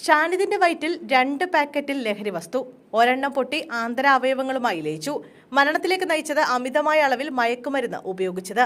ഷാനിദിന്റെ വയറ്റിൽ 2 പാക്കറ്റിൽ ലഹരി വസ്തു. ഒരെണ്ണം പൊട്ടി ആന്തരാവയവങ്ങളുമായി ലയിച്ചു. മരണത്തിലേക്ക് നയിച്ചത് അമിതമായ അളവിൽ മയക്കുമരുന്ന് ഉപയോഗിച്ചത്.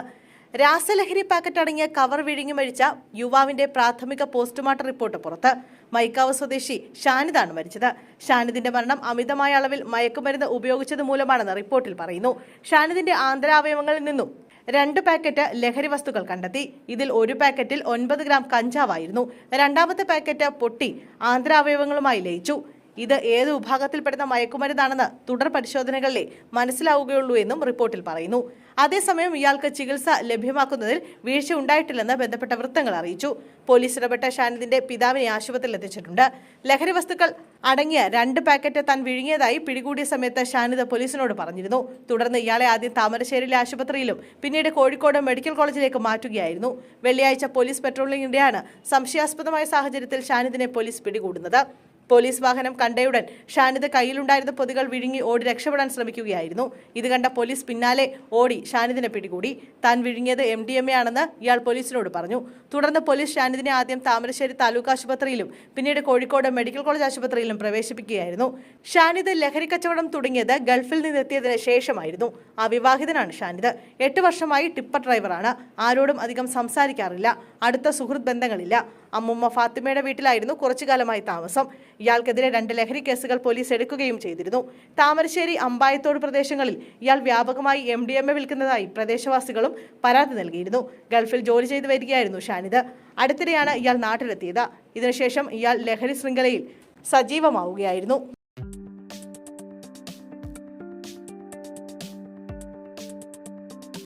രാസലഹരി പാക്കറ്റ് അടങ്ങിയ കവർ വിഴുങ്ങി മരിച്ച യുവാവിന്റെ പ്രാഥമിക പോസ്റ്റ്മോർട്ടം റിപ്പോർട്ട് പുറത്ത്. മൈക്കാവ് സ്വദേശി ഷാനിദാണ് മരിച്ചത്. ഷാനിദിന്റെ മരണം അമിതമായ അളവിൽ മയക്കുമരുന്ന് ഉപയോഗിച്ചത് മൂലമാണെന്ന് റിപ്പോർട്ടിൽ പറയുന്നു. ഷാനിദിന്റെ ആന്തരാവയവങ്ങളിൽ നിന്നും 2 പാക്കറ്റ് ലഹരി വസ്തുക്കൾ കണ്ടെത്തി. ഇതിൽ 1 പാക്കറ്റിൽ 9 ഗ്രാം കഞ്ചാവായിരുന്നു. രണ്ടാമത്തെ പാക്കറ്റ് പൊട്ടി ആന്തരാവയവങ്ങളുമായി ലയിച്ചു. ഇത് ഏത് വിഭാഗത്തിൽപ്പെടുന്ന മയക്കുമരുന്നാണെന്ന് തുടർ പരിശോധനകളിലെ മനസ്സിലാവുകയുള്ളൂ എന്നും റിപ്പോർട്ടിൽ പറയുന്നു. അതേസമയം ഇയാൾക്ക് ചികിത്സ ലഭ്യമാക്കുന്നതിൽ വീഴ്ച ഉണ്ടായിട്ടില്ലെന്ന് ബന്ധപ്പെട്ട വൃത്തങ്ങൾ അറിയിച്ചു. പോലീസ് ഇടപെട്ട ഷാനിദിന്റെ പിതാവിനെ ആശുപത്രിയിൽ എത്തിച്ചിട്ടുണ്ട്. ലഹരി വസ്തുക്കൾ അടങ്ങിയ 2 പാക്കറ്റ് താൻ വിഴുങ്ങിയതായി പിടികൂടിയ സമയത്ത് ഷാനിദ് പോലീസിനോട് പറഞ്ഞിരുന്നു. തുടർന്ന് ഇയാളെ ആദ്യം താമരശ്ശേരിയിലെ ആശുപത്രിയിലും പിന്നീട് കോഴിക്കോട് മെഡിക്കൽ കോളേജിലേക്ക് മാറ്റുകയായിരുന്നു. വെള്ളിയാഴ്ച പോലീസ് പെട്രോളിംഗിനിടെയാണ് സംശയാസ്പദമായ സാഹചര്യത്തിൽ ഷാനിദിനെ പോലീസ് പിടികൂടുന്നത്. പോലീസ് വാഹനം കണ്ടയുടൻ ഷാനിദ് കയ്യിലുണ്ടായിരുന്ന പൊതികൾ വിഴുങ്ങി ഓടി രക്ഷപ്പെടാൻ ശ്രമിക്കുകയായിരുന്നു. ഇത് കണ്ട പോലീസ് പിന്നാലെ ഓടി ഷാനിദിനെ പിടികൂടി. താൻ വിഴുങ്ങിയത് MDMA ആണെന്ന് ഇയാൾ പോലീസിനോട് പറഞ്ഞു. തുടർന്ന് പോലീസ് ഷാനിദിനെ ആദ്യം താമരശ്ശേരി താലൂക്ക് ആശുപത്രിയിലും പിന്നീട് കോഴിക്കോട് മെഡിക്കൽ കോളേജ് ആശുപത്രിയിലും പ്രവേശിപ്പിക്കുകയായിരുന്നു. ഷാനിദ് ലഹരി കച്ചവടം തുടങ്ങിയത് ഗൾഫിൽ നിന്നെത്തിയതിന് ശേഷമായിരുന്നു. അവിവാഹിതനാണ് ഷാനിദ്. 8 വർഷമായി ടിപ്പർ ഡ്രൈവറാണ്. ആരോടും അധികം സംസാരിക്കാറില്ല. അടുത്ത സുഹൃത്ത് ബന്ധങ്ങളില്ല. അമ്മുമ്മ ഫാത്തിമയുടെ വീട്ടിലായിരുന്നു കുറച്ചുകാലമായി താമസം. ഇയാൾക്കെതിരെ 2 ലഹരി കേസുകൾ പോലീസ് എടുക്കുകയും ചെയ്തിരുന്നു. താമരശ്ശേരി, അമ്പായത്തോട് പ്രദേശങ്ങളിൽ ഇയാൾ വ്യാപകമായി MDMA വിൽക്കുന്നതായി പ്രദേശവാസികളും പരാതി നൽകിയിരുന്നു. ഗൾഫിൽ ജോലി ചെയ്തു വരികയായിരുന്നു ഷാനിദ്. അടുത്തിടെയാണ് ഇയാൾ നാട്ടിലെത്തിയത്. ഇതിനുശേഷം ഇയാൾ ലഹരി ശൃംഖലയിൽ സജീവമാവുകയായിരുന്നു.